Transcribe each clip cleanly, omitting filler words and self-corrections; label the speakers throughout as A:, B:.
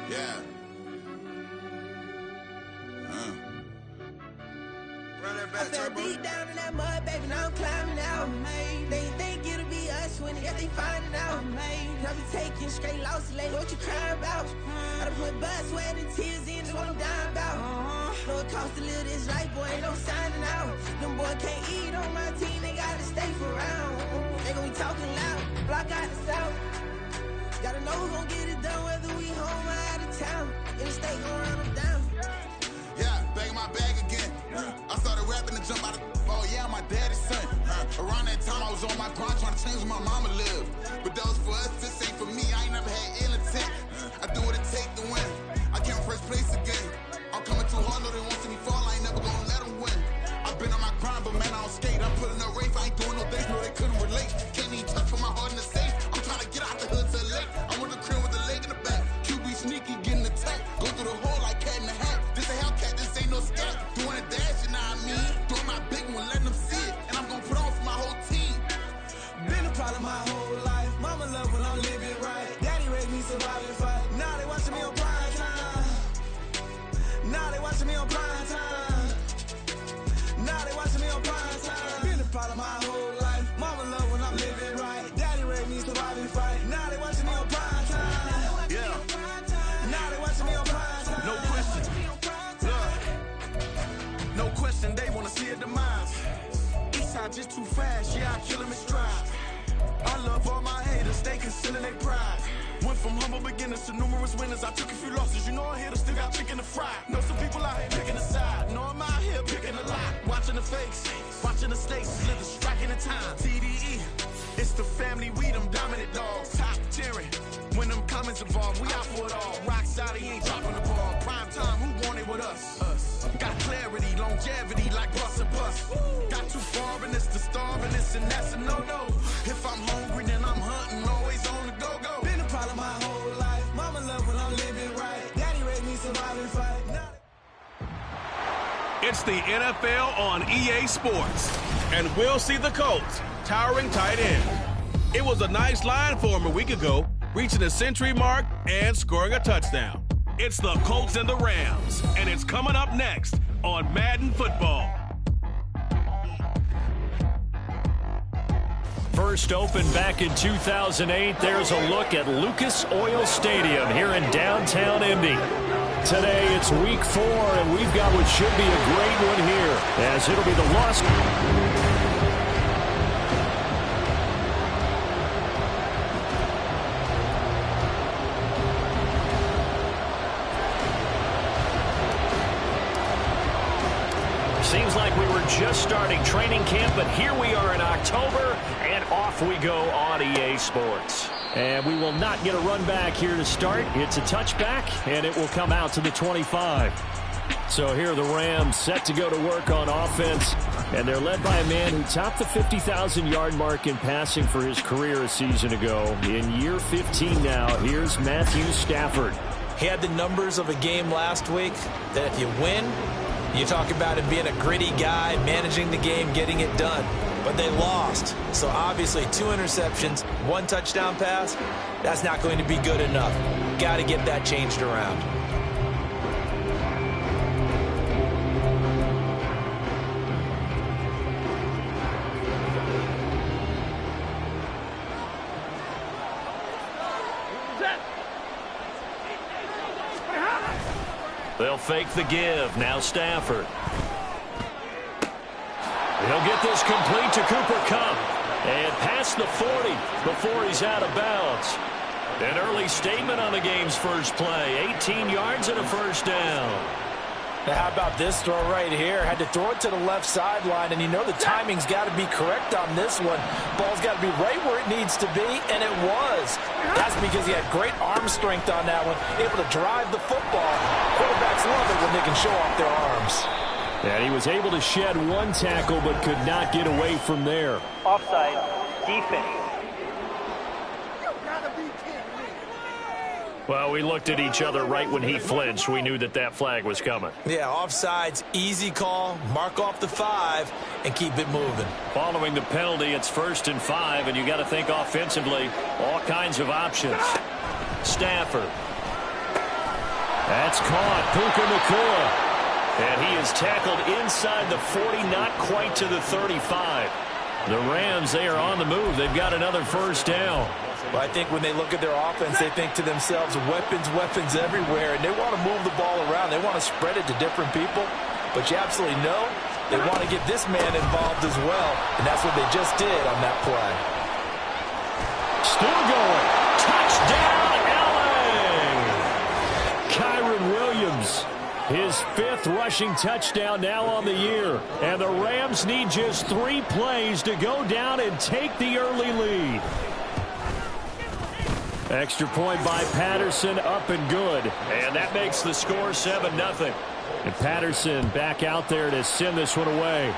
A: Yeah. Run that back,
B: I fell deep down in that mud, baby, now I'm climbing out. They think it'll be us when they finding out. I be taking straight losses, lady, what you crying about? I done put blood, sweat, and tears in, that's what I'm dying about. Know it costs to live this life, boy, ain't no signing out. Them boy can't eat on my team, they gotta stay for round. They gon' be talking loud, block out the south. Gotta know who gon' get it done, whether we home or out of town. In the state gon' run them down.
A: Yeah, back in my bag again. I started rapping and jump out of oh yeah, my daddy's son. Around that time I was on my grind trying to change where my mama lived. But that was for us, this ain't for me. I ain't never had ill intent. I do what it take to win. I came first place again. I'm coming too hard, no they won't see me fall. I ain't never gonna let them win. I've been on my grind, but man I don't skate. I'm putting up race, I ain't doing no things, no they couldn't relate. Can't even touch for my heart in the safe. I'm trying to get out the hood to the lake. I'm with the crib with the leg in the back. QB sneaky, getting attacked. Go through the hole like cat in the hat. This a Hellcat, this ain't no scat. Doing a dash, you know what I mean? Doing my big one, letting them see it. And I'm gonna put on for my whole team.
B: Been a problem my whole life. Mama love when I'm living right. Daddy raised me surviving fight. Now they watching me on prime time. Now they watching me on prime time. Now they watching me on prime time. Been a problem my whole life. Mama love when I'm living right. Daddy raised me surviving fight. Now they watching me on prime time.
C: Yeah.
B: Now they watching me on prime time.
C: No question. Look. No question, they wanna see a demise. Eastside just too fast, yeah, I kill him in stride. I love all my haters, they concealing their pride. Went from humble beginners to numerous winners. I took a few losses, you know I hit her, still got chicken to fry. Know some people out here picking a side. Know I'm out here picking a lot. Watching the fakes, watching the stakes, slither, striking the time. TDE, it's the family, we them dominant dogs. Top tiering, when them comments involved, we out for it all. Rock side, he ain't dropping the ball. Prime time, who want it with us? Got clarity, longevity, like bus and bus. Got too far and it's the starving, this and that's a no-no. If I'm hungry, then I'm hunting, always on the go-go.
B: Been a problem my whole life. Mama love when I'm living right. Daddy raised me surviving fight.
D: It's the NFL on EA Sports, and we'll see the Colts towering tight end. It was a nice line for him a week ago, reaching the century mark and scoring a touchdown. It's the Colts and the Rams, and it's coming up next on Madden Football.
E: First opened back in 2008, there's a look at Lucas Oil Stadium here in downtown Indy. Today it's week 4, and we've got what should be a great one here, as it'll be the loss. Seems like we were just starting training camp, but here we are in October, and off we go on EA Sports. And we will not get a run back here to start. It's a touchback, and it will come out to the 25. So here are the Rams set to go to work on offense, and they're led by a man who topped the 50,000-yard mark in passing for his career a season ago. In year 15 now, here's Matthew Stafford.
F: He had the numbers of a game last week that if you win, you talk about him being a gritty guy, managing the game, getting it done. But they lost. So obviously 2 interceptions, 1 touchdown pass, that's not going to be good enough. Got to get that changed around.
E: They'll fake the give. Now Stafford. He'll get this complete to Cooper Kupp. And past the 40 before he's out of bounds. An early statement on the game's first play. 18 yards and a first down.
F: Now how about this throw right here? Had to throw it to the left sideline, and you know the timing's got to be correct on this one. Ball's got to be right where it needs to be, and it was. That's because he had great arm strength on that one, able to drive the football. Quarterbacks love it when they can show off their arms.
E: And he was able to shed 1 tackle but could not get away from there.
G: Offside, defense.
E: Well, we looked at each other right when he flinched. We knew that that flag was coming.
F: Yeah, offsides, easy call, mark off the 5, and keep it moving.
E: Following the penalty, it's 1st and 5, and you got to think offensively, all kinds of options. Stafford. That's caught. Puka Nacua. And he is tackled inside the 40, not quite to the 35. The Rams, they are on the move. They've got another first down.
F: Well, I think when they look at their offense, they think to themselves, weapons, weapons everywhere, and they want to move the ball around. They want to spread it to different people. But you absolutely know they want to get this man involved as well, and that's what they just did on that play.
E: Still going. Touchdown, LA! Kyron Williams. His 5th rushing touchdown now on the year. And the Rams need just 3 plays to go down and take the early lead. Extra point by Patterson, up and good. And that makes the score 7-0. And Patterson back out there to send this one away.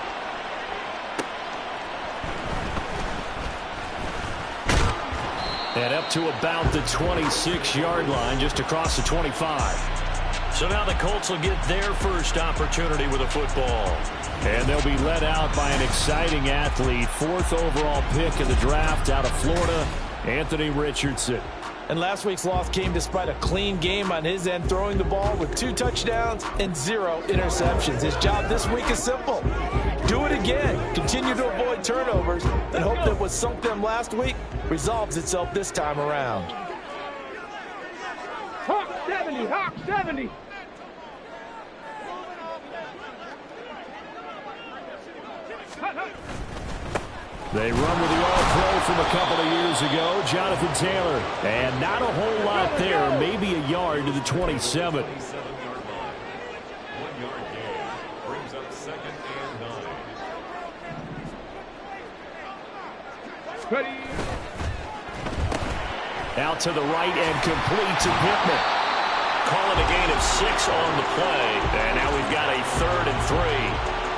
E: And up to about the 26-yard line, just across the 25. So now the Colts will get their first opportunity with a football. And they'll be led out by an exciting athlete. 4th overall pick in the draft out of Florida, Anthony Richardson.
F: And last week's loss came despite a clean game on his end, throwing the ball with 2 touchdowns and 0 interceptions. His job this week is simple. Do it again. Continue to avoid turnovers and hope that what sunk them last week resolves itself this time around.
H: Hawk 70, Hawk 70.
E: They run with the all-pro from a couple of years ago, Jonathan Taylor. And not a whole lot there, maybe a yard to the 27.
I: 1-yard gain brings up 2nd and 9.
H: Ready.
E: Out to the right and complete to Pittman. Calling a gain of 6 on the play. And now we've got a 3rd and 3.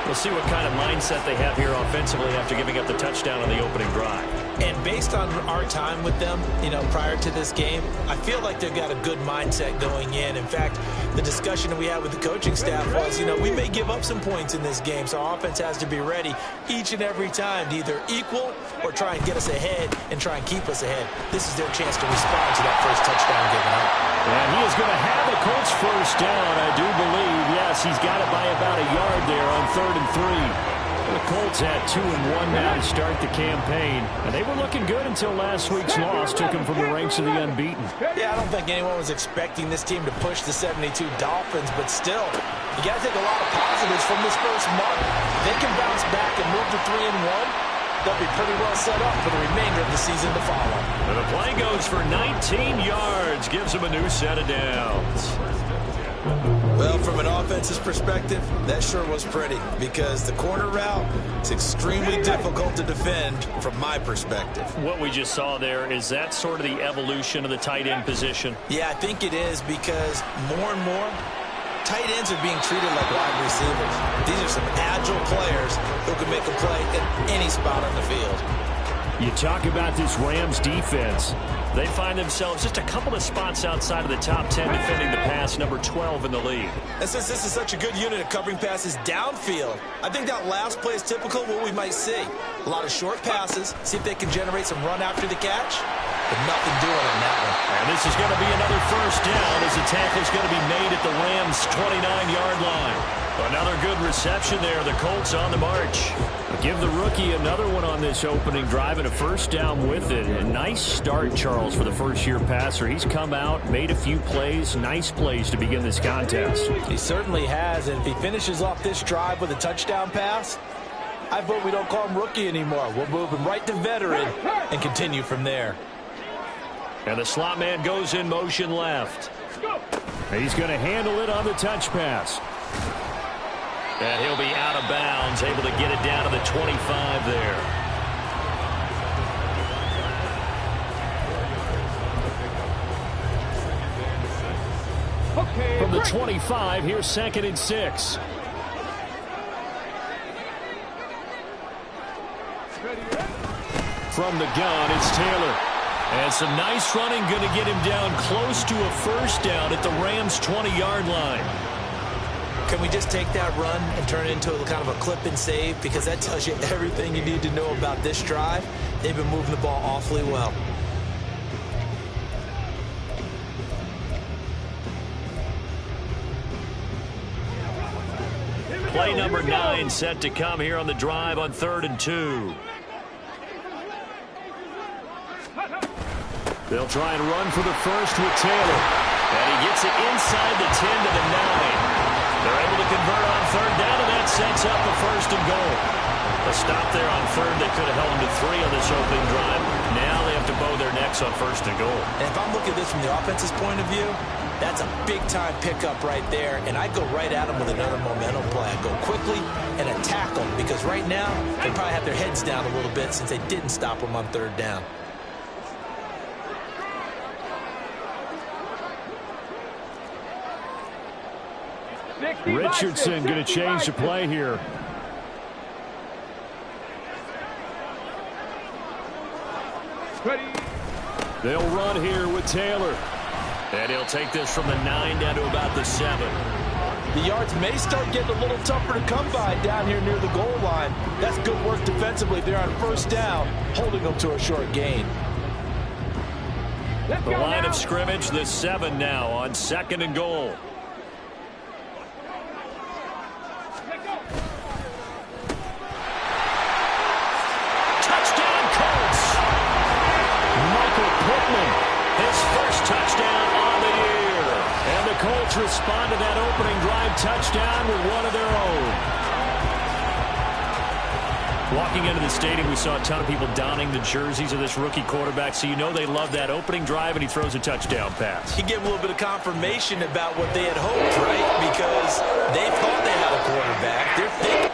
E: We'll see what kind of mindset they have here offensively after giving up the touchdown on the opening drive.
F: And based on our time with them, prior to this game, I feel like they've got a good mindset going in. In fact, the discussion that we had with the coaching staff was, we may give up some points in this game, so our offense has to be ready each and every time to either equal or try and get us ahead and try and keep us ahead. This is their chance to respond to that first touchdown given up.
E: And he is going to have the Colts first down, I do believe. Yes, he's got it by about a yard there on 3rd and 3. The Colts had 2-1 now to start the campaign. And they were looking good until last week's loss took them from the ranks of the unbeaten.
F: Yeah, I don't think anyone was expecting this team to push the 72 Dolphins, but still, you got to take a lot of positives from this first month. They can bounce back and move to 3-1. They'll be pretty well set up for the remainder of the season to follow.
E: And the play goes for 19 yards, gives them a new set of downs.
F: Well, from an offensive perspective, that sure was pretty because the corner route is extremely difficult to defend from my perspective.
E: What we just saw there, is that sort of the evolution of the tight end position?
F: Yeah, I think it is because more and more, tight ends are being treated like wide receivers. These are some agile players who can make a play at any spot on the field.
E: You talk about this Rams defense. They find themselves just a couple of spots outside of the top 10 defending the pass, number 12 in the league.
F: And since this is such a good unit of covering passes downfield, I think that last play is typical of what we might see. A lot of short passes, see if they can generate some run after the catch, but nothing doing on that one.
E: And this is going to be another first down as the tackle is going to be made at the Rams' 29-yard line. Another good reception there. The Colts on the march. Give the rookie another one on this opening drive and a first down with it. A nice start, Charles, for the first-year passer. He's come out, made a few plays, nice plays to begin this contest.
F: He certainly has, and if he finishes off this drive with a touchdown pass, I vote we don't call him rookie anymore. We'll move him right to veteran and continue from there.
E: And the slot man goes in motion left. He's going to handle it on the touch pass. And he'll be out of bounds, able to get it down to the 25 there. From the 25, here's 2nd and 6. From the gun, it's Taylor. And some nice running, going to get him down close to a first down at the Rams' 20-yard line.
F: Can we just take that run and turn it into a kind of a clip and save? Because that tells you everything you need to know about this drive. They've been moving the ball awfully well. –
I: 2
E: Play number 9 set to come here on the drive on 3rd and 2. They'll try and run for the first with Taylor. And he gets it inside the 10 to the 9. They're able to convert on 3rd down, and that sets up a 1st and goal. A stop there on 3rd. They could have held them to 3 on this opening drive. Now they have to bow their necks on 1st and goal.
F: And if I'm looking at this from the offense's point of view, that's a big-time pickup right there, and I go right at them with another momentum play. I go quickly and attack them, because right now they probably have their heads down a little bit since they didn't stop them on 3rd down.
E: Richardson going to change the play here. They'll run here with Taylor. And he'll take this from the 9 down to about the 7.
F: The yards may start getting a little tougher to come by down here near the goal line. That's good work defensively. They're on 1st down, holding them to a short gain.
E: The line of scrimmage, the 7 now on 2nd and goal. Touchdown, Colts! Michael Pittman, his first touchdown on the year. And the Colts respond to that opening drive touchdown with one of their own. Walking into the stadium, we saw a ton of people donning the jerseys of this rookie quarterback, so you know they love that opening drive, and he throws a touchdown pass.
F: You get a little bit of confirmation about what they had hoped, right? Because they thought they had a quarterback. They're thinking.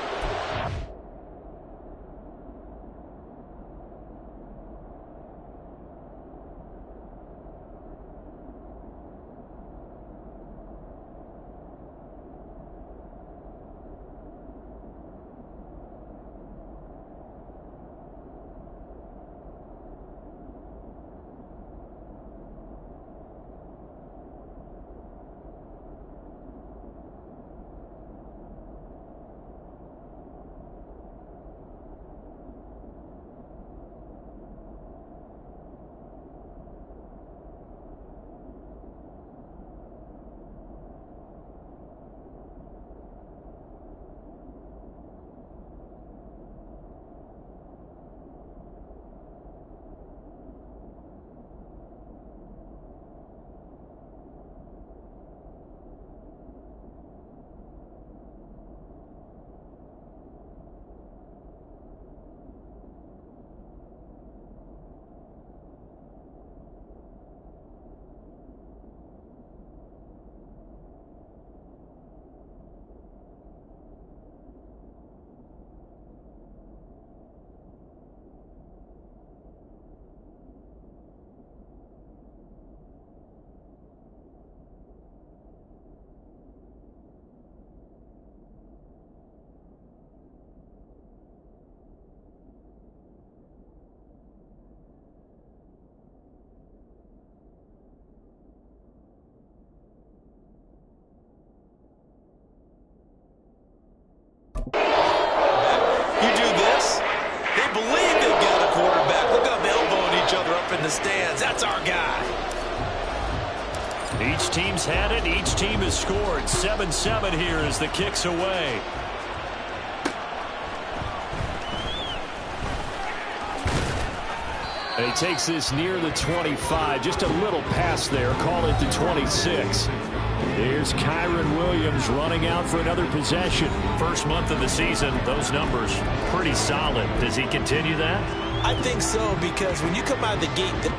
F: In the stands. That's our guy.
E: Each team's had it. Each team has scored. 7-7 here as the kick's away. And he takes this near the 25. Just a little pass there. Call it the 26. Here's Kyron Williams running out for another possession. First month of the season, those numbers pretty solid. Does he continue that?
F: I think so, because when you come out of the gate...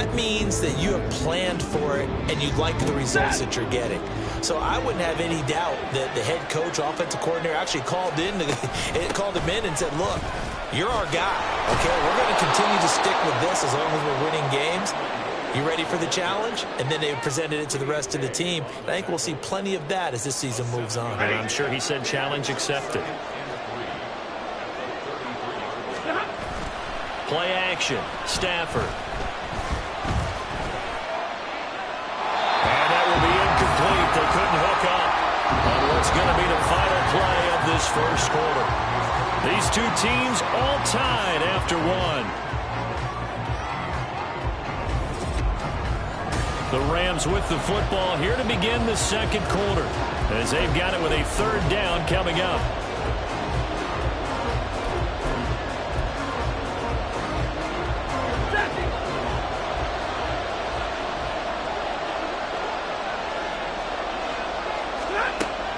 F: that means that you have planned for it and you like the results that you're getting. So I wouldn't have any doubt that the head coach, offensive coordinator, actually called him in and said, look, you're our guy, okay? We're going to continue to stick with this as long as we're winning games. You ready for the challenge? And then they presented it to the rest of the team. And I think we'll see plenty of that as this season moves on.
E: And I'm sure he said challenge accepted. Play action. Stafford. And that will be incomplete. They couldn't hook up on what's going to be the final play of this first quarter. These two teams all tied after one. The Rams with the football here to begin the second quarter as they've got it with a third down coming up.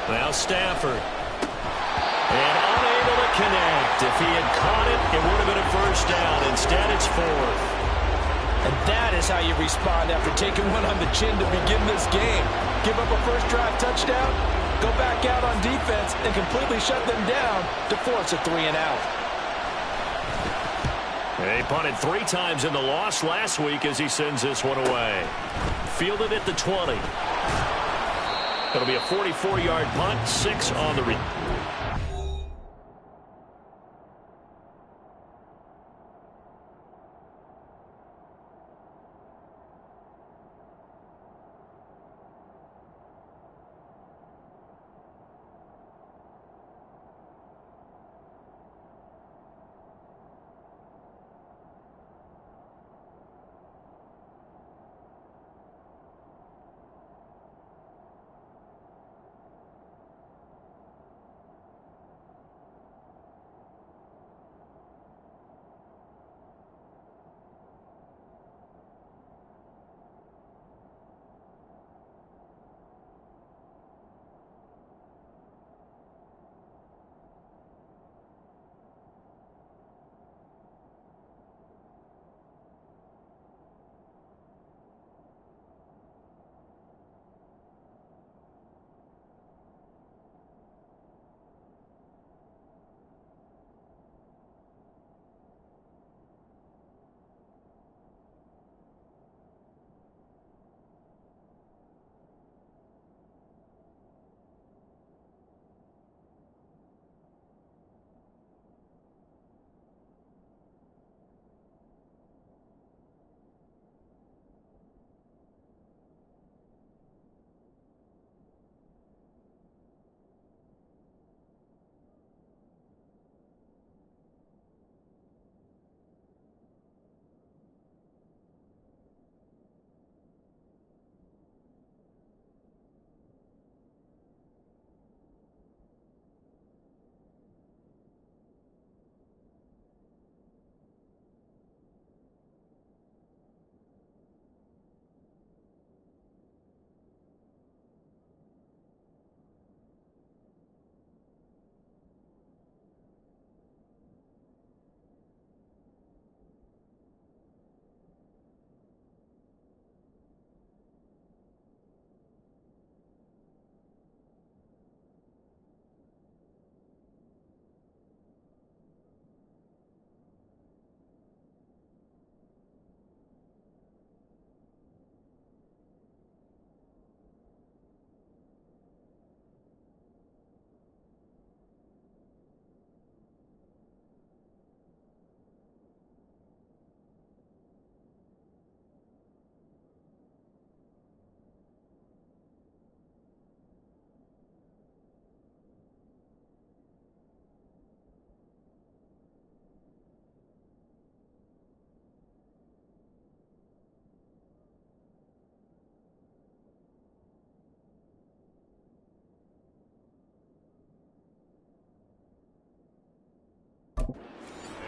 E: Now Stafford. And unable to connect. If he had caught it, it would have been a first down. Instead, it's fourth.
F: And that is how you respond after taking one on the chin to begin this game. Give up a first drive touchdown, go back out on defense, and completely shut them down to force a 3-and-out.
E: They punted 3 times in the loss last week as he sends this one away. Fielded at the 20. It'll be a 44-yard punt, 6 on the return.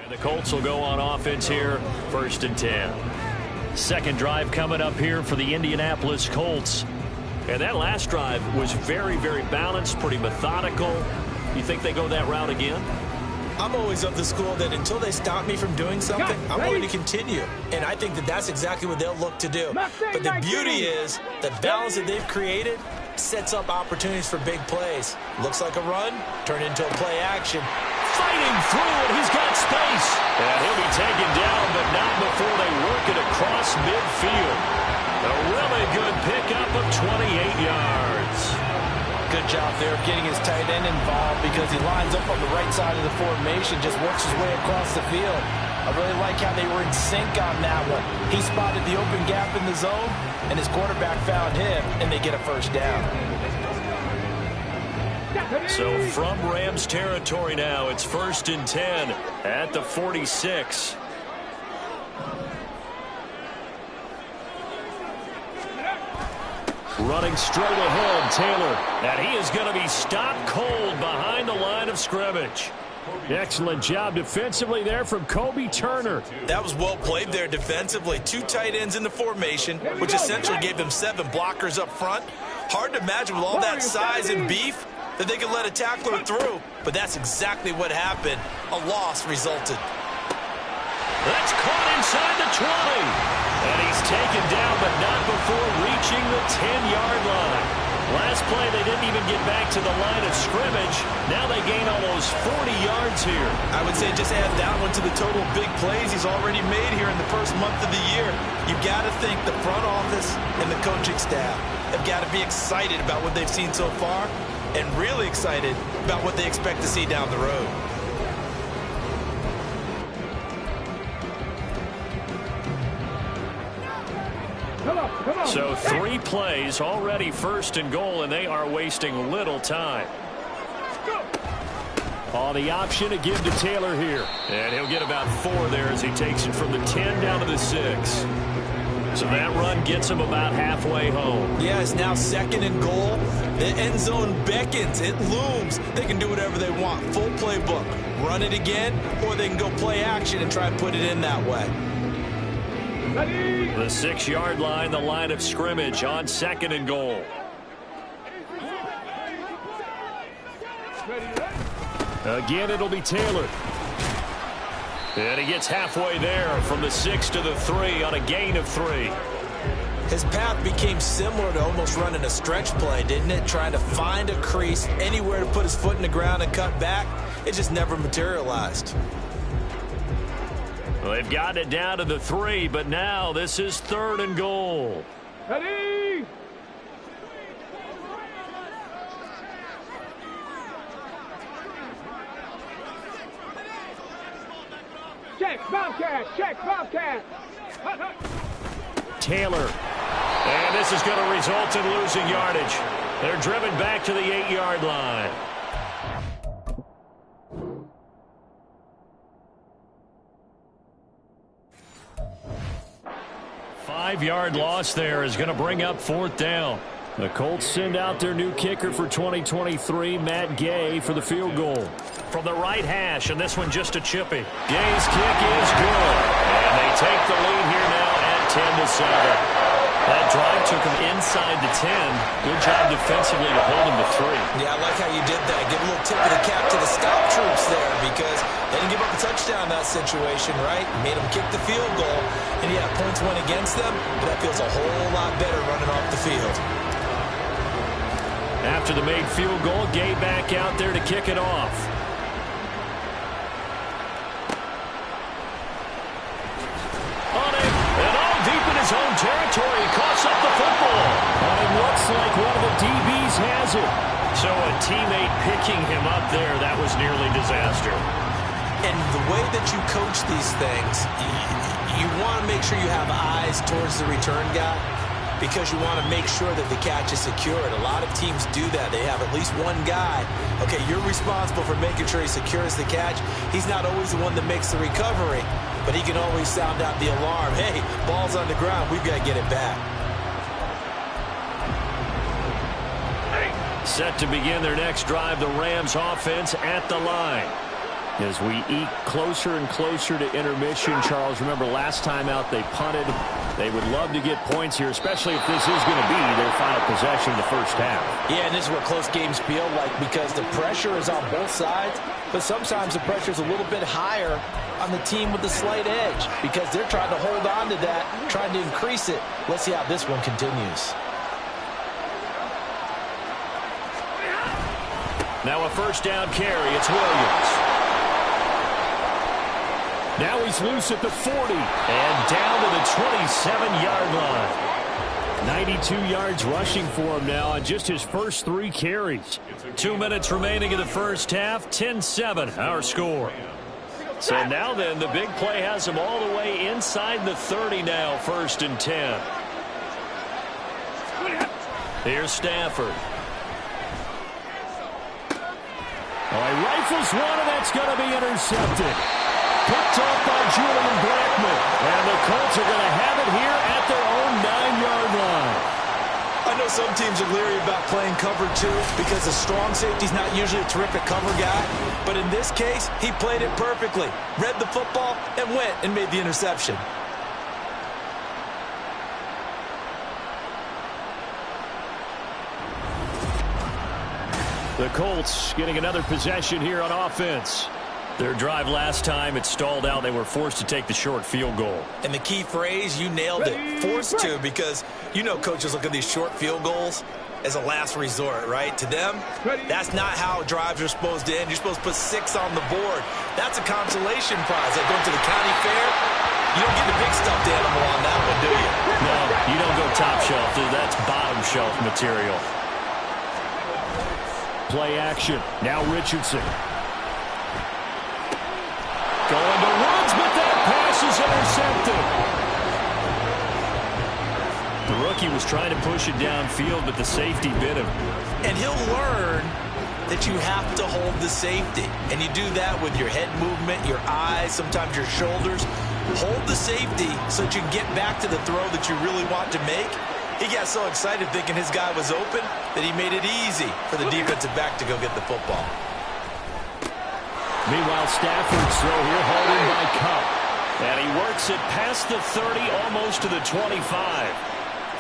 E: And the Colts will go on offense here, 1st and 10. Second drive coming up here for the Indianapolis Colts. And that last drive was very, very balanced, pretty methodical. You think they go that route again?
F: I'm always of the school that until they stop me from doing something, I'm going to continue. And I think that that's exactly what they'll look to do. But the beauty is the balance that they've created sets up opportunities for big plays. Looks like a run, turn into a play action.
E: Fighting through, and he's got space. And he'll be taken down, but not before they work it across midfield. A really good pickup of 28 yards.
F: Good job there of getting his tight end involved because he lines up on the right side of the formation, just works his way across the field. I really like how they were in sync on that one. He spotted the open gap in the zone, and his quarterback found him, and they get a first down.
E: So from Rams territory now, it's 1st and 10 at the 46. Running straight ahead, Taylor. And he is going to be stopped cold behind the line of scrimmage. Excellent job defensively there from Kobe Turner.
F: That was well played there defensively. 2 tight ends in the formation, which essentially gave them 7 blockers up front. Hard to imagine with all that size and beef that they could let a tackler through. But that's exactly what happened. A loss resulted.
E: That's caught inside the 20. And he's taken down, but not before reaching the 10-yard line. Last play, they didn't even get back to the line of scrimmage. Now they gain almost 40 yards here.
F: I would say just add that one to the total big plays he's already made here in the first month of the year. You've got to think the front office and the coaching staff have got to be excited about what they've seen so far and really excited about what they expect to see down the road.
E: So 3 plays, already 1st and goal, and they are wasting little time. On the option to give to Taylor here. And he'll get about 4 there as he takes it from the 10 down to the 6. So that run gets him about halfway home.
F: Yeah, it's now 2nd and goal. The end zone beckons. It looms. They can do whatever they want. Full playbook. Run it again, or they can go play action and try and put it in that way.
E: The 6-yard line, the line of scrimmage on 2nd and goal. Again, it'll be Taylor. And he gets halfway there from the 6 to the 3 on a gain of 3.
F: His path became similar to almost running a stretch play, didn't it? Trying to find a crease, anywhere to put his foot in the ground and cut back. It just never materialized.
E: Well, they've gotten it down to the 3, but now this is 3rd and goal.
H: Ready? Check, Bobcat, check, Bobcat.
E: Taylor. And this is going to result in losing yardage. They're driven back to the 8-yard line. Five-yard loss there is going to bring up 4th down. The Colts send out their new kicker for 2023, Matt Gay, for the field goal. From the right hash, and this one just a chippy. Gay's kick is good. And they take the lead here now at 10-7. That drive took him inside the 10. Good job defensively to hold him to 3.
F: Yeah, I like how you did that. Give a little tip of the cap to the stop troops there because they didn't give up a touchdown in that situation, right? Made them kick the field goal. And yeah, points went against them, but that feels a whole lot better running off the field.
E: After the made field goal, Gay back out there to kick it off. On it, and all deep in his own territory, he coughs up the football. And it looks like one of the DBs has it. So a teammate picking him up there, that was nearly disaster.
F: And the way that you coach these things, you want to make sure you have eyes towards the return guy, because you want to make sure that the catch is secured. A lot of teams do that. They have at least one guy. Okay, you're responsible for making sure he secures the catch. He's not always the one that makes the recovery, but he can always sound out the alarm. Hey, ball's on the ground. We've got to get it back.
E: Set to begin their next drive, the Rams offense at the line. As we eke closer and closer to intermission, Charles, remember last time out they punted. They would love to get points here, especially if this is going to be their final possession of the first half.
F: Yeah, and this is what close games feel like because the pressure is on both sides, but sometimes the pressure is a little bit higher on the team with the slight edge because they're trying to hold on to that, trying to increase it. Let's see how this one continues.
E: Now a first down carry. It's Williams. Now he's loose at the 40 and down to the 27-yard line. 92 yards rushing for him now on just his first 3 carries. 2 minutes remaining in the first half. 10-7 our score. So now then, the big play has him all the way inside the 30 now, 1st and 10. Here's Stafford. Oh, he rifles one, and that's going to be intercepted. Picked off by Julian Blackman. And the Colts are going to have it here at their own 9-yard line.
F: I know some teams are leery about playing cover 2 because a strong safety's not usually a terrific cover guy. But in this case, he played it perfectly. Read the football and went and made the interception.
E: The Colts getting another possession here on offense. Their drive last time, it stalled out. They were forced to take the short field goal.
F: And the key phrase, you nailed it, forced to, because you know coaches look at these short field goals as a last resort, right? To them, that's not how drives are supposed to end. You're supposed to put 6 on the board. That's a consolation prize. Like going to the county fair, you don't get the big stuffed animal on that one, do you?
E: No, you don't go top shelf. That's bottom shelf material. Play action. Now Richardson. Going to Woods, but that pass is intercepted. The rookie was trying to push it downfield, but the safety bit him.
F: And he'll learn that you have to hold the safety. And you do that with your head movement, your eyes, sometimes your shoulders. Hold the safety so that you can get back to the throw that you really want to make. He got so excited thinking his guy was open that he made it easy for the defensive back to go get the football.
E: Meanwhile, Stafford's throw here holding by Cup. And he works it past the 30, almost to the 25.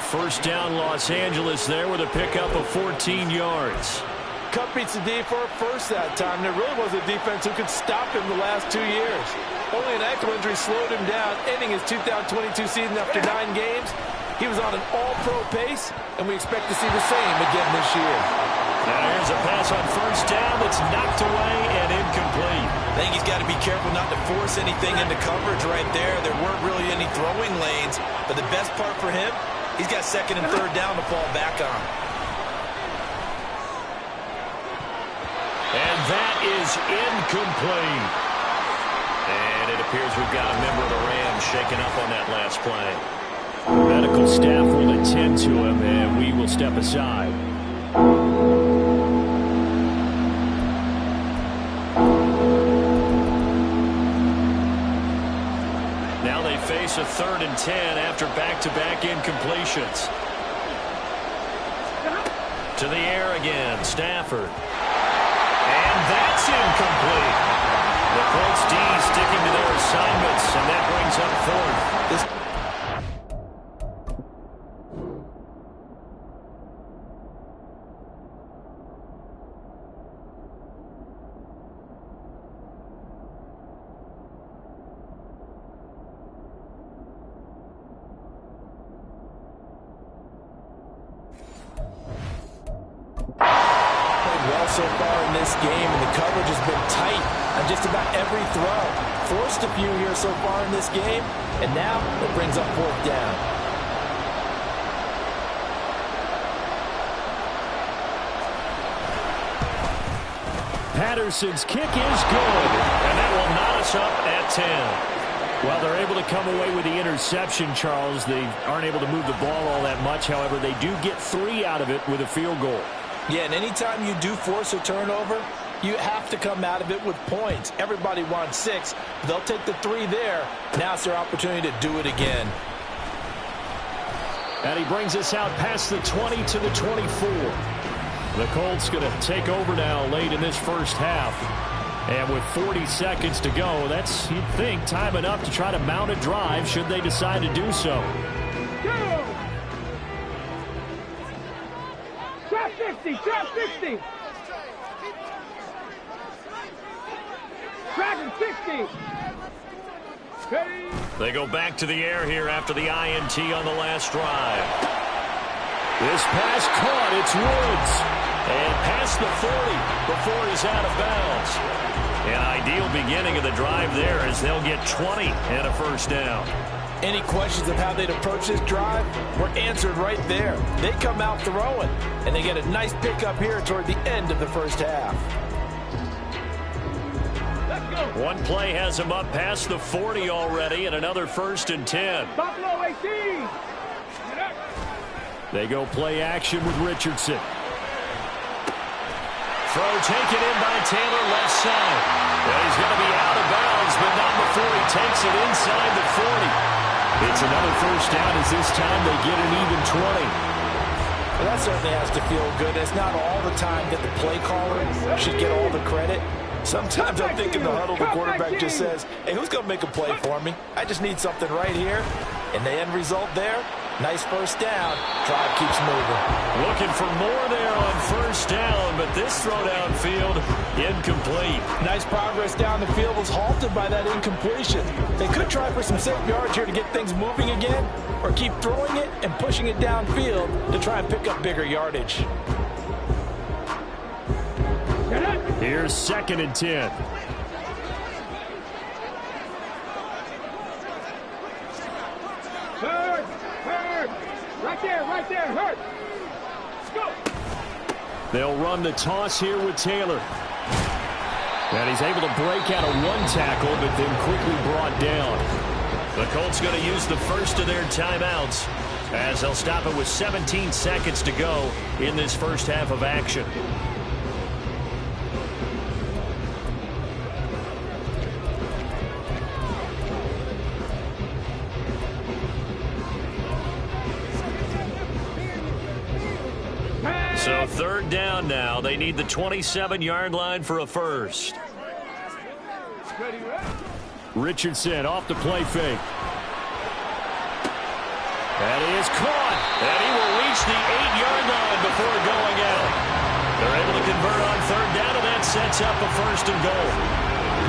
E: First down, Los Angeles there with a pickup of 14 yards.
J: Cup beats the D for a first that time. There really was a defense who could stop him the last 2 years. Only an ankle injury slowed him down, ending his 2022 season after 9 games. He was on an all-pro pace, and we expect to see the same again this year.
E: Now here's a pass on first down that's knocked away and incomplete.
F: I think he's got to be careful not to force anything into coverage right there. There weren't really any throwing lanes, but the best part for him, he's got 2nd and 3rd down to fall back on.
E: And that is incomplete. And it appears we've got a member of the Rams shaken up on that last play. Medical staff will attend to him, and we will step aside. Now they face a 3rd and 10 after back-to-back incompletions. To the air again, Stafford. And that's incomplete. The Colts D sticking to their assignments, and that brings up 4th.
F: So far in this game, and the coverage has been tight on just about every throw. Forced a few here so far in this game, and now it brings up 4th down.
E: Patterson's kick is good, and that will knot us up at 10. Well, they're able to come away with the interception, Charles. They aren't able to move the ball all that much. However, they do get 3 out of it with a field goal.
F: Yeah, and anytime you do force a turnover, you have to come out of it with points. Everybody wants 6. They'll take the 3 there. Now it's their opportunity to do it again.
E: And he brings us out past the 20 to the 24. The Colts going to take over now late in this first half. And with 40 seconds to go, that's, you'd think, time enough to try to mount a drive should they decide to do so.
H: 60, trap 60. Dragon 60. Ready.
E: They go back to the air here after the INT on the last drive. This pass caught. It's Woods. And past the 40 before he's out of bounds. An ideal beginning of the drive there as they'll get 20 and a first down.
F: Any questions of how they'd approach this drive were answered right there. They come out throwing, and they get a nice pickup here toward the end of the first half.
E: One play has him up past the 40 already, and another 1st and 10.
H: Buffalo 18.
E: They go play action with Richardson. Throw taken in by Taylor left side. Well, he's going to be out of bounds, but not before he takes it inside the 40. It's another first down as this time they get an even 20.
F: Well, that certainly has to feel good. It's not all the time that the play caller should get all the credit. Sometimes I think in the huddle, the quarterback just says, hey, who's going to make a play for me? I just need something right here. And the end result there, nice first down. Drive keeps moving.
E: Looking for more there on first down, but this throw downfield, incomplete.
F: Nice progress down the field was halted by that incompletion. They could try for some safe yards here to get things moving again, or keep throwing it and pushing it downfield to try and pick up bigger yardage.
E: Here's 2nd and 10.
H: Hurt. Right there, hurt. Let's go.
E: They'll run the toss here with Taylor. And he's able to break out of one tackle, but then quickly brought down. The Colts going to use the first of their timeouts as they'll stop it with 17 seconds to go in this first half of action. So 3rd down now. They need the 27-yard line for a first. Richardson off the play fake. And he is caught. And he will reach the 8-yard line before going out. They're able to convert on 3rd down, and that sets up a 1st and goal.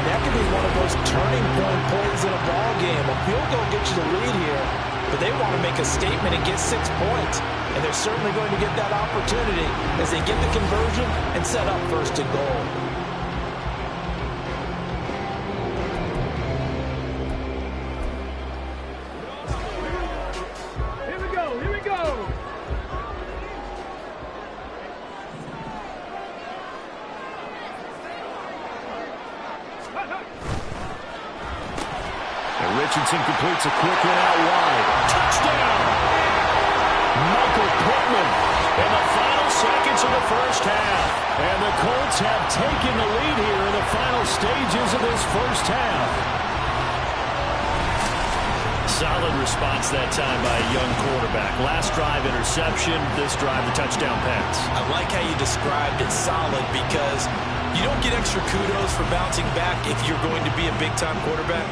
F: That could be one of those turning point plays in a ball game. A field goal gets you the lead here, but they want to make a statement and get 6 points. And they're certainly going to get that opportunity as they get the conversion and set up 1st and goal.
H: Here we go.
E: And Richardson completes a quick one out wide. Touchdown! Michael Pittman in the final seconds of the first half. And the Colts have taken the lead here in the final stages of this first half. Solid response that time by a young quarterback. Last drive interception, this drive the touchdown pass.
F: I like how you described it solid because you don't get extra kudos for bouncing back if you're going to be a big-time quarterback.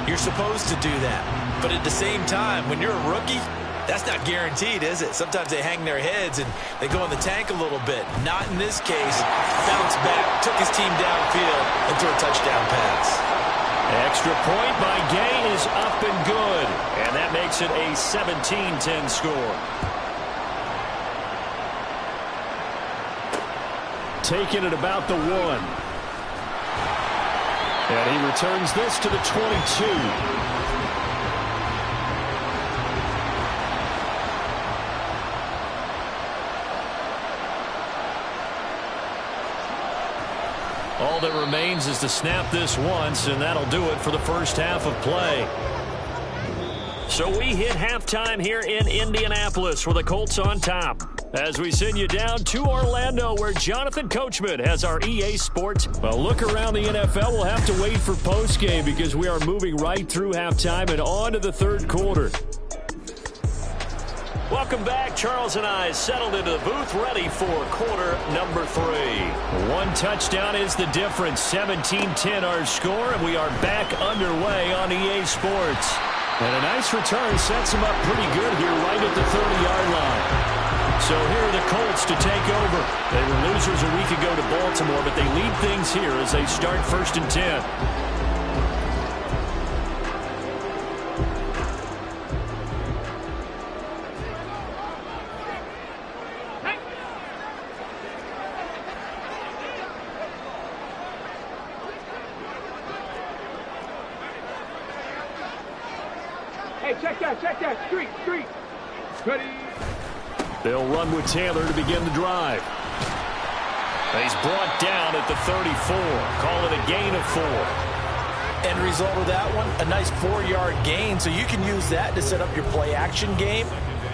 F: You're supposed to do that. But at the same time, when you're a rookie, that's not guaranteed, is it? Sometimes they hang their heads and they go in the tank a little bit. Not in this case. Bounced back, took his team downfield, and threw a touchdown pass.
E: Extra point by Gay is up and good. And that makes it a 17-10 score. Taking it about the 1. And he returns this to the 22. All that remains is to snap this once, and that'll do it for the first half of play. So we hit halftime here in Indianapolis with the Colts on top. As we send you down to Orlando, where Jonathan Coachman has our EA Sports. Well, look around the NFL. We'll have to wait for postgame because we are moving right through halftime and on to the 3rd quarter. Welcome back. Charles and I settled into the booth, ready for quarter number 3. One touchdown is the difference. 17-10 our score, and we are back underway on EA Sports. And a nice return sets them up pretty good here right at the 30-yard line. So here are the Colts chance to take over. They were losers a week ago to Baltimore, but they lead things here as they start 1st and 10.
H: Hey, check that, street. Ready.
E: They'll run with Taylor to begin the drive. He's brought down at the 34. Call it a gain of 4.
F: End result of that one, a nice 4-yard gain. So you can use that to set up your play-action game,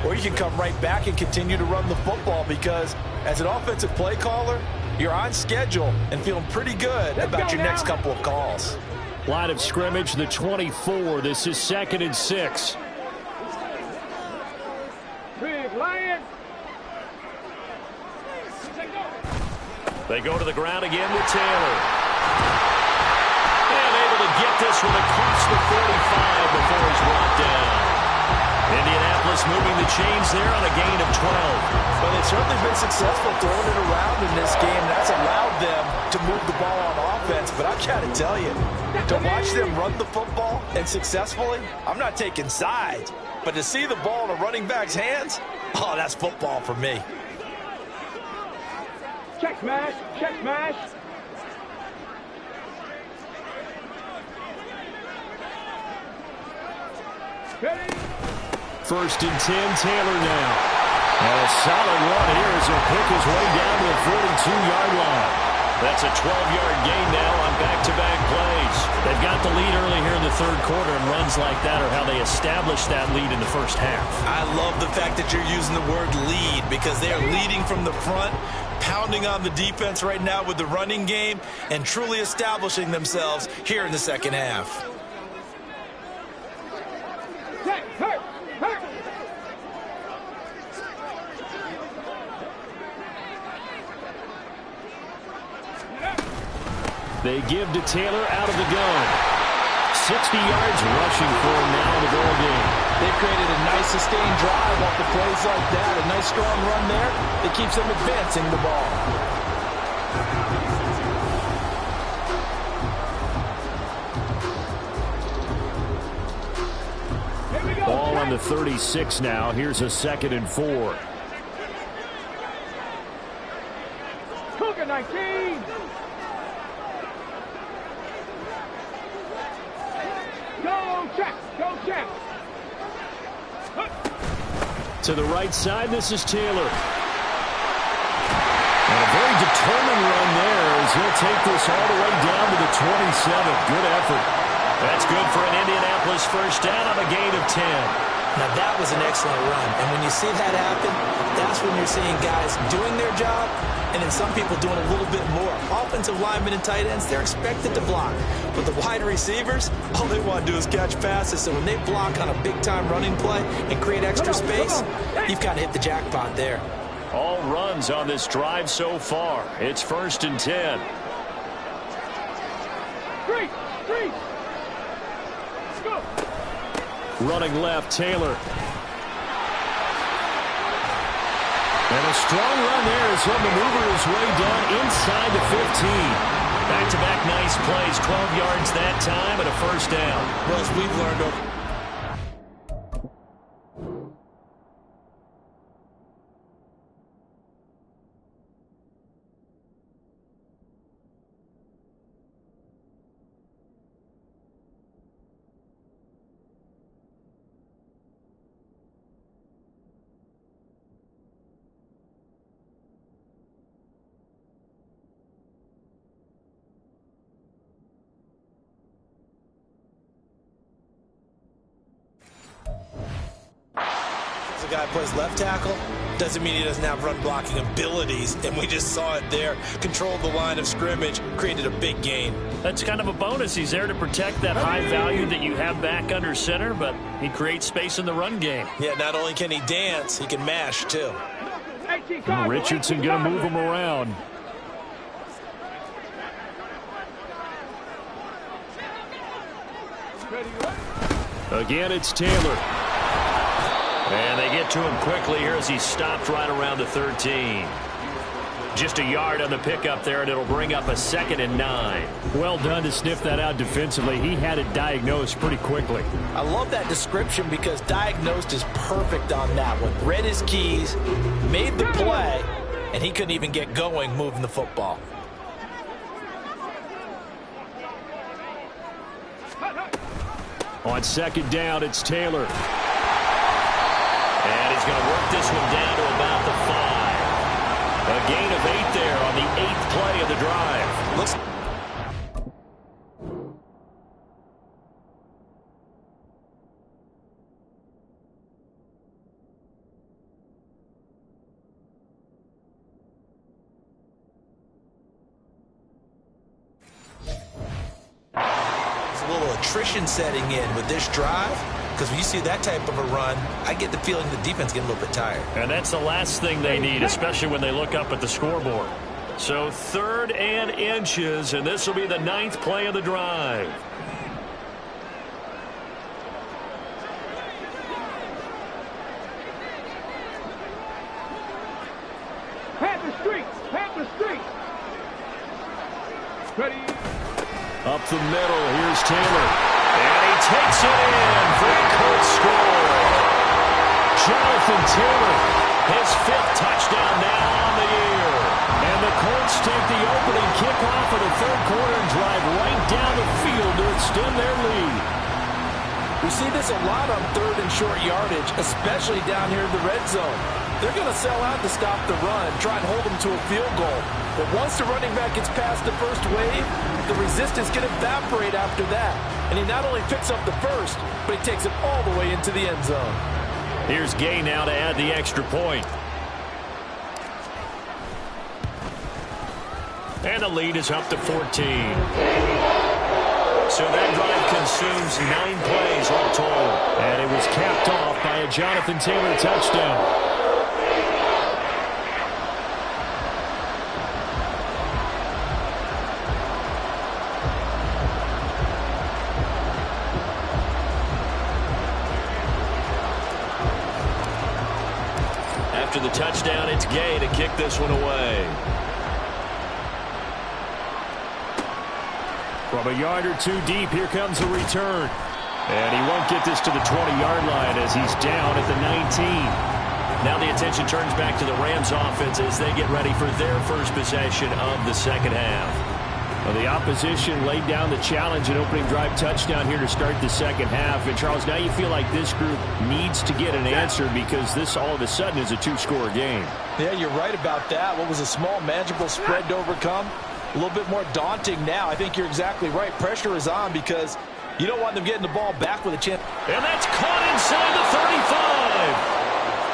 F: or you can come right back and continue to run the football because as an offensive play caller, you're on schedule and feeling pretty good about your next couple of calls.
E: Line of scrimmage, the 24. This is 2nd and 6.
H: Big Lion.
E: They go to the ground again with Taylor. And able to get this one across the 45 before he's brought down. Indianapolis moving the chains there on a gain of 12.
F: Well, they've certainly been successful throwing it around in this game. That's allowed them to move the ball on offense. But I've got to tell you, to watch them run the football and successfully, I'm not taking sides. But to see the ball in a running back's hands, oh, that's football for me.
H: Check smash. Ready.
E: 1st and 10, Taylor now. And a solid run here as he'll pick his way down to the 42-yard line. That's a 12-yard gain now on back-to-back plays. They've got the lead early here in the 3rd quarter, and runs like that are how they establish that lead in the 1st half.
F: I love the fact that you're using the word lead because they are leading from the front, pounding on the defense right now with the running game, and truly establishing themselves here in the 2nd half.
H: Hurt.
E: They give to Taylor out of the gun. 60 yards rushing for him now in the ball game.
F: They've created a nice sustained drive off the plays like that. A nice strong run there. It keeps them advancing the ball.
E: Ball on the 36 now. Here's a 2nd and 4.
H: Cougar 19. Go check.
E: To the right side, this is Taylor. And a very determined run there as he'll take this all the way down to the 27. Good effort. That's good for an Indianapolis 1st down on a gain of 10.
F: Now that was an excellent run. And when you see that happen, that's when you're seeing guys doing their job and then some people doing a little bit more. Offensive linemen and tight ends, they're expected to block. But the wide receivers, all they want to do is catch passes. So when they block on a big-time running play and create extra space, you've got to hit the jackpot there.
E: All runs on this drive so far. It's 1st and 10.
H: Three. Go.
E: Running left, Taylor. And a strong run there as he'll maneuver his way down inside the 15. Back-to-back nice plays, 12 yards that time and a 1st down.
F: Well, as we've learned over a guy plays left tackle, doesn't mean he doesn't have run blocking abilities, and we just saw it there. Controlled the line of scrimmage, created a big gain.
E: That's kind of a bonus. He's there to protect that high value that you have back under center, but he creates space in the run game.
F: Yeah, not only can he dance, he can mash too.
E: And Richardson going to move him around. Again, it's Taylor. And they get to him quickly here as he stopped right around the 13. Just a yard on the pickup there, and it'll bring up a 2nd and 9.
K: Well done to sniff that out defensively. He had it diagnosed pretty quickly.
F: I love that description because diagnosed is perfect on that one. Read his keys, made the play, and he couldn't even get going moving the football.
K: On 2nd down, it's Taylor.
E: And he's going to work this one down to about the 5. A gain of 8 there on the 8th play of the drive.
F: There's a little attrition setting in with this drive. Because when you see that type of a run, I get the feeling the defense getting a little bit tired.
E: And that's the last thing they need, especially when they look up at the scoreboard. So 3rd and inches, and this will be the 9th play of the drive.
H: Panther Street! Panther Street! Ready?
K: Up the middle, here's Taylor.
E: And he takes it in for a Colts score.
K: Jonathan Taylor,
E: his 5th touchdown now on the year.
K: And the Colts take the opening kickoff of the 3rd quarter and drive right down the field to extend their lead.
F: We see this a lot on 3rd and short yardage, especially down here in the red zone. They're going to sell out to stop the run, try and hold them to a field goal. But once the running back gets past the first wave, the resistance can evaporate after that. And he not only picks up the first, but he takes it all the way into the end zone.
E: Here's Gay now to add the extra point. And the lead is up to 14. So that drive consumes 9 plays all told.
K: And it was capped off by a Jonathan Taylor touchdown.
E: After the touchdown, it's Gay to kick this one away.
K: From a yard or 2 deep, here comes a return. And he won't get this to the 20-yard line as he's down at the 19.
E: Now the attention turns back to the Rams offense as they get ready for their first possession of the 2nd half.
K: Well, the opposition laid down the challenge and opening drive touchdown here to start the 2nd half. And, Charles, now you feel like this group needs to get an answer because this all of a sudden is a 2-score game.
F: Yeah, you're right about that. What was a small, manageable spread to overcome? A little bit more daunting now. I think you're exactly right. Pressure is on because you don't want them getting the ball back with a chance.
E: And that's caught inside the 35.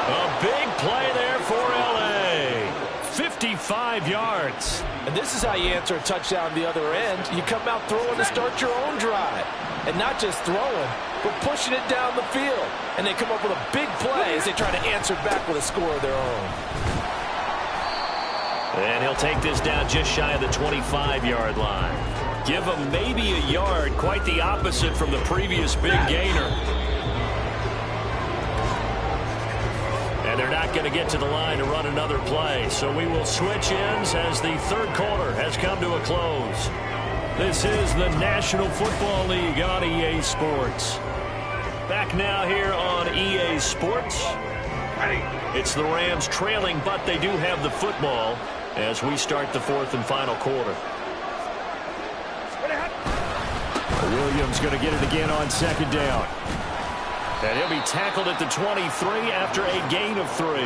E: A big play there for L.A. 55 yards.
F: And this is how you answer a touchdown the other end. You come out throwing to start your own drive. And not just throwing, but pushing it down the field. And they come up with a big play as they try to answer back with a score of their own.
E: And he'll take this down just shy of the 25-yard line. Give him maybe a yard, quite the opposite from the previous big gainer. And they're not going to get to the line to run another play. So we will switch ends as the 3rd quarter has come to a close. This is the National Football League on EA Sports. Back now here on EA Sports. It's the Rams trailing, but they do have the football as we start the 4th and final quarter.
K: Williams going to get it again on 2nd down.
E: And he'll be tackled at the 23 after a gain of 3.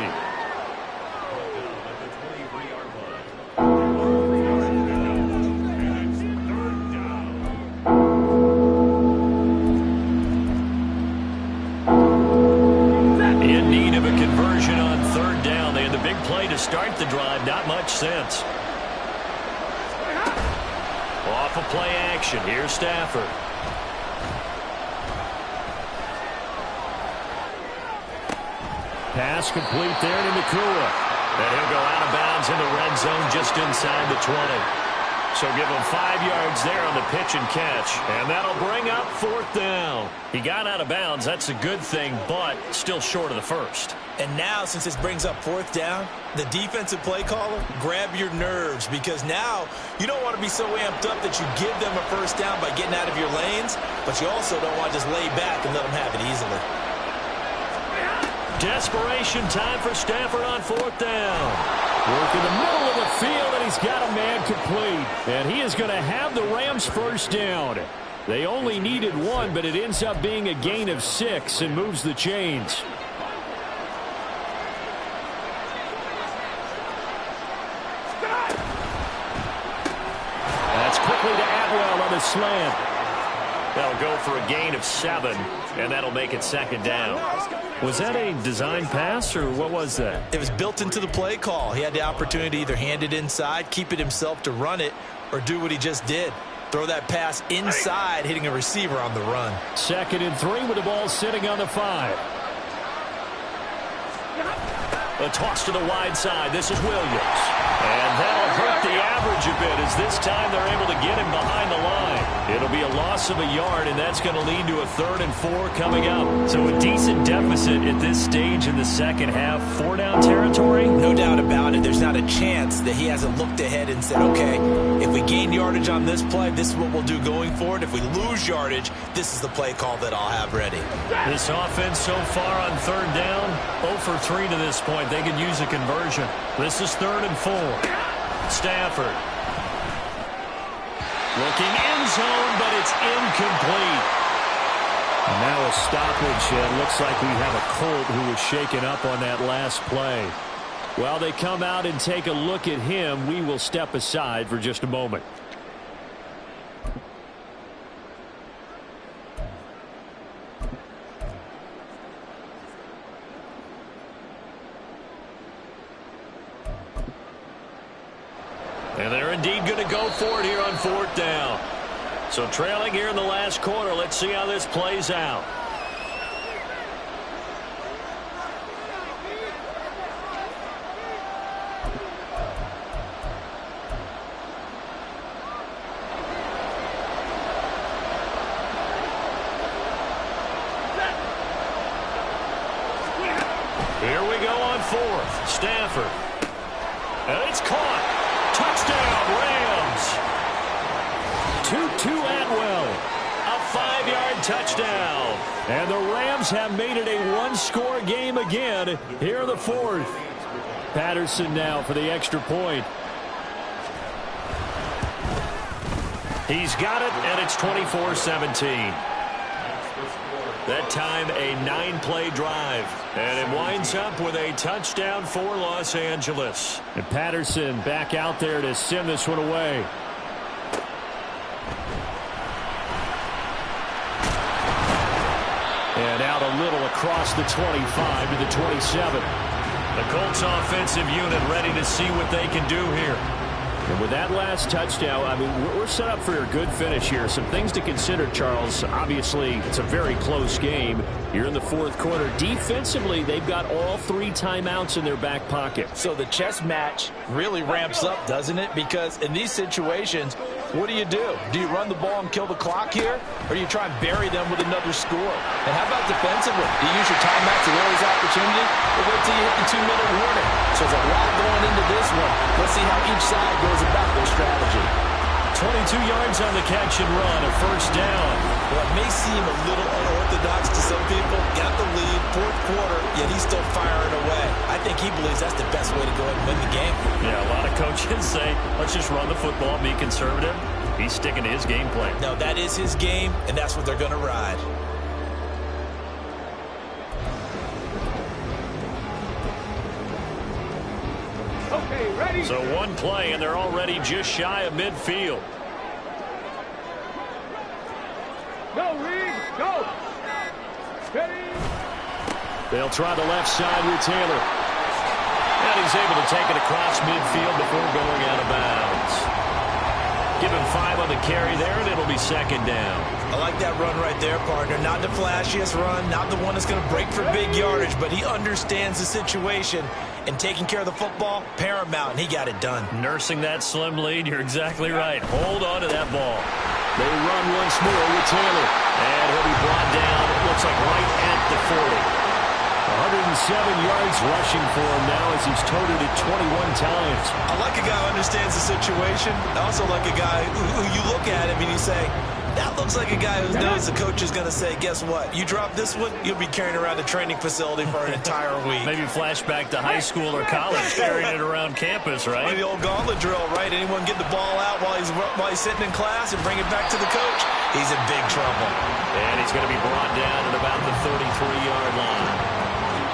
E: In need of a conversion on 3rd down. They had the big play to start the drive. Not much sense. Off of play action. Here's Stafford.
K: Pass complete there to Nakua.
E: And he'll go out of bounds in the red zone just inside the 20. So give him 5 yards there on the pitch and catch. And that'll bring up 4th down. He got out of bounds. That's a good thing, but still short of the first.
F: And now, since this brings up 4th down, the defensive play caller, grab your nerves, because now you don't want to be so amped up that you give them a first down by getting out of your lanes, but you also don't want to just lay back and let them have it easily.
E: Desperation time for Stafford on 4th down. Work in the middle of the field, and he's got a man complete. And he is going to have the Rams first down. They only needed 1, but it ends up being a gain of 6 and moves the chains. That's quickly to Atwell on the slant. That'll go for a gain of 7, and that'll make it 2nd down. Was that a design pass, or what was that?
F: It was built into the play call. He had the opportunity to either hand it inside, keep it himself to run it, or do what he just did. Throw that pass inside, hitting a receiver on the run.
E: 2nd and 3 with the ball sitting on the 5. A toss to the wide side. This is Williams. And that'll hurt the average a bit, as this time they're able to get him behind the line. It'll be a loss of a yard, and that's going to lead to a 3rd and 4 coming up. So a decent deficit at this stage in the second half. 4-down territory?
F: No doubt about it. There's not a chance that he hasn't looked ahead and said, okay, if we gain yardage on this play, this is what we'll do going forward. If we lose yardage, this is the play call that I'll have ready.
E: This offense so far on 3rd down, 0 for 3 to this point. They could use a conversion. This is 3rd and 4. Stafford. Looking end zone, but it's incomplete. And now a stoppage. It looks like we have a Colt who was shaken up on that last play. While they come out and take a look at him, we will step aside for just a moment. And they're indeed going to go for it here on 4th down. So trailing here in the last quarter. Let's see how this plays out. Here we go on 4th. Stafford. And it's caught. Touchdown, Rams. 2-2 Atwell. A 5-yard touchdown. And the Rams have made it a one-score game again here in the 4th. Patterson now for the extra point. He's got it, and it's 24-17. That time, a 9-play drive. And it winds up with a touchdown for Los Angeles. And Patterson back out there to send this one away. And out a little across the 25 to the 27. The Colts offensive unit ready to see what they can do here. And with that last touchdown, I mean, we're set up for a good finish here. Some things to consider, Charles. Obviously, it's a very close game. You're in the 4th quarter. Defensively, they've got all 3 timeouts in their back pocket.
F: So the chess match really ramps up, doesn't it? Because in these situations, what do? Do you run the ball and kill the clock here? Or do you try and bury them with another score? And how about defensively? Do you use your timeouts at earliest opportunity? Or wait till you hit the 2-minute warning? So there's a lot going into this one. Let's see how each side goes about their strategy.
E: 22 yards on the catch and run, a 1st down.
F: Well, it may seem a little unorthodox to some people. Got the lead, 4th quarter, yet he's still firing away. I think he believes that's the best way to go ahead and win the game.
E: Yeah, a lot of coaches say, let's just run the football, be conservative. He's sticking to his game plan.
F: No, that is his game, and that's what they're going to ride.
H: Okay, ready?
E: So 1 play, and they're already just shy of midfield.
H: Go, Reed, go. Ready?
E: They'll try the left side with Taylor. And he's able to take it across midfield before going out of bounds. Give him 5 on the carry there, and it'll be second down.
F: I like that run right there, partner. Not the flashiest run, not the one that's going to break for big yardage, but he understands the situation, and taking care of the football, paramount, and he got it done.
E: Nursing that slim lead, you're exactly right. Hold on to that ball. They run once more with Taylor, and he'll be brought down, it looks like right at the 40. 107 yards rushing for him now as he's toted it 21 times.
F: I like a guy who understands the situation. I also like a guy who you look at him and you say, that looks like a guy who knows the coach is going to say, guess what? You drop this one, you'll be carrying around the training facility for an entire week.
E: Maybe flashback to high school or college, carrying it around campus, right?
F: The old gauntlet drill, right? Anyone get the ball out while he's sitting in class and bring it back to the coach? He's in big trouble.
E: And he's going to be brought down at about the 33-yard line.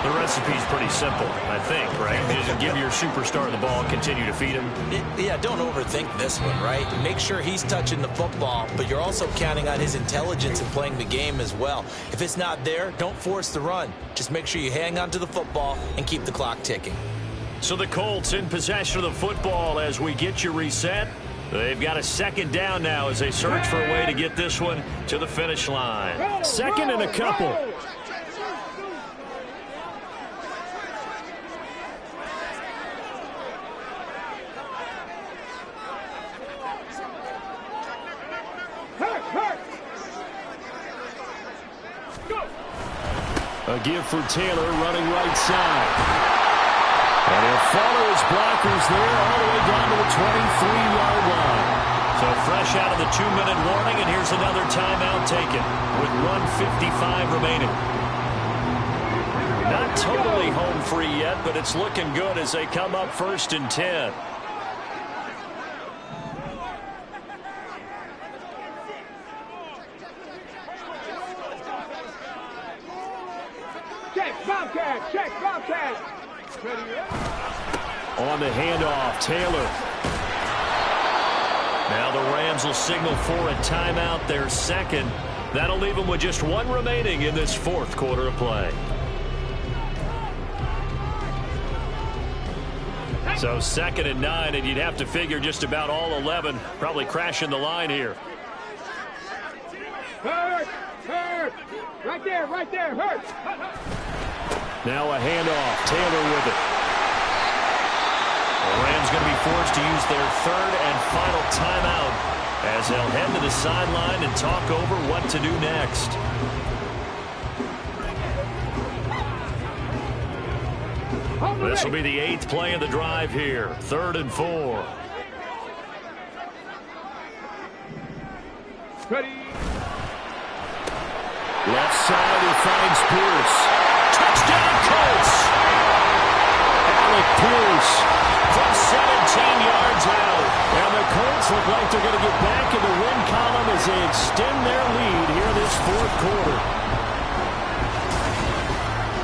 E: The recipe's pretty simple, I think, right? Just give your superstar the ball, continue to feed him.
F: Yeah, don't overthink this one, right? Make sure he's touching the football, but you're also counting on his intelligence in playing the game as well. If it's not there, don't force the run. Just make sure you hang on to the football and keep the clock ticking.
E: So the Colts in possession of the football as we get you reset. They've got a second down now as they search for a way to get this one to the finish line. Second and a couple. A give for Taylor running right side. And he'll follow his blockers there all the way down to the 23-yard line. So fresh out of the 2-minute warning, and here's another timeout taken with 1:55 remaining. Not totally home free yet, but it's looking good as they come up 1st and 10.
H: Check, Bobcat.
E: On the handoff, Taylor. Now the Rams will signal for a timeout, their second. That'll leave them with just 1 remaining in this 4th quarter of play. So 2nd and 9, and you'd have to figure just about all 11 probably crashing the line here.
H: Hurt. Right there, hurt.
E: Now a handoff, Taylor with it. The Rams going to be forced to use their 3rd and final timeout as they'll head to the sideline and talk over what to do next. This will be the 8th play of the drive here. 3rd and 4.
H: Ready.
E: Left side, he finds Pierce. Touchdown, Colts! Alec Pierce from 17 yards out. And the Colts look like they're going to get back in the win column as they extend their lead here this 4th quarter.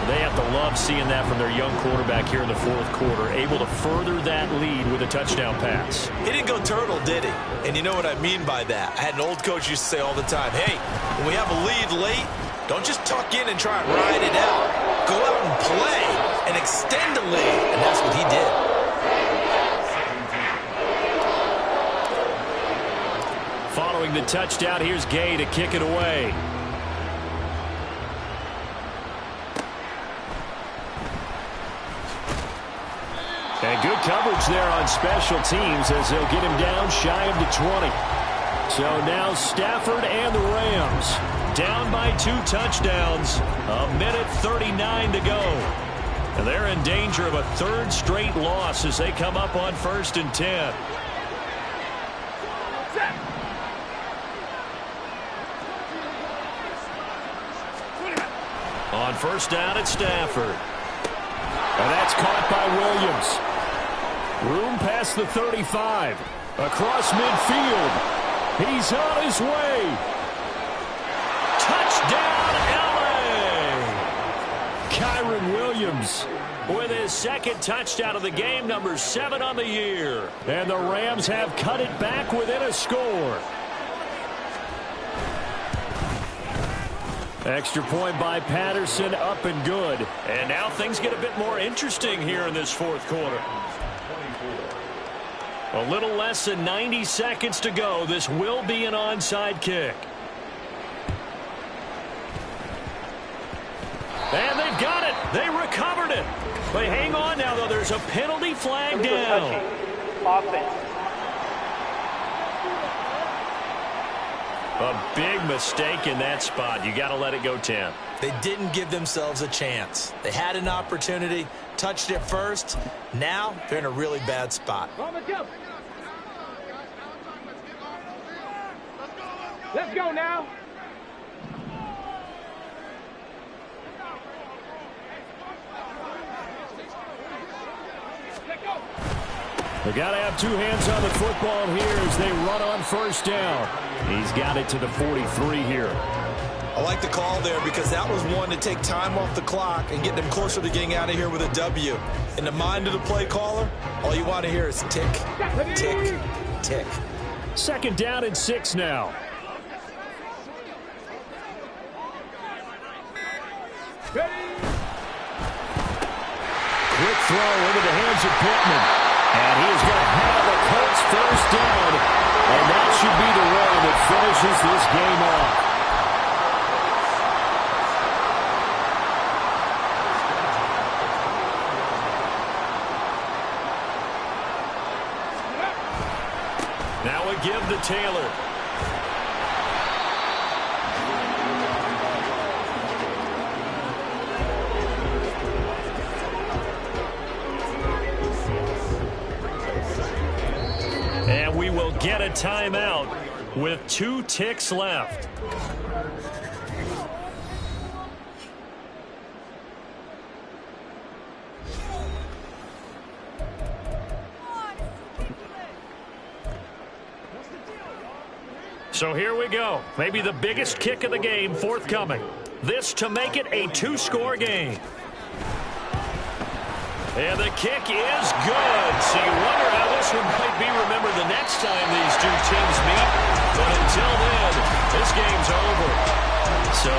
E: They have to love seeing that from their young quarterback here in the 4th quarter, able to further that lead with a touchdown pass.
F: He didn't go turtle, did he? And you know what I mean by that. I had an old coach used to say all the time, hey, when we have a lead late, don't just tuck in and try and ride it out. Go out and play and extend the lead. And that's what he did.
E: Following the touchdown, here's Gay to kick it away. And good coverage there on special teams as they'll get him down shy of the 20. So now Stafford and the Rams down by 2 touchdowns. 1:39 to go. And they're in danger of a 3rd straight loss as they come up on 1st and 10. On 1st down at Stafford. And that's caught by Williams. Room past the 35. Across midfield. He's on his way. Touchdown, LA! Kyron Williams with his 2nd touchdown of the game, number 7 on the year. And the Rams have cut it back within a score. Extra point by Patterson, up and good. And now things get a bit more interesting here in this 4th quarter. A little less than 90 seconds to go. This will be an onside kick. And they've got it. They recovered it. They hang on now, though. There's a penalty flag down.
G: Offense.
E: A big mistake in that spot. You got to let it go 10.
F: They didn't give themselves a chance. They had an opportunity, touched it first. Now they're in a really bad spot.
H: Let's go now.
E: They got to have two hands on the football here as they run on first down. He's got it to the 43 here.
F: I like the call there because that was one to take time off the clock and get them closer to getting out of here with a W. In the mind of the play caller, all you want to hear is tick, tick, tick.
E: Second down and 6 now. Quick throw into the hands of Pittman. And he is going to have the Colts first down. And that should be the run that finishes this game off. Now a give to Taylor. And we will get a timeout with 2 ticks left. So here we go. Maybe the biggest kick of the game forthcoming. This to make it a 2-score game. And the kick is good. So you wonder how this one might be remembered the next time these two teams meet. But until then, this game's over. So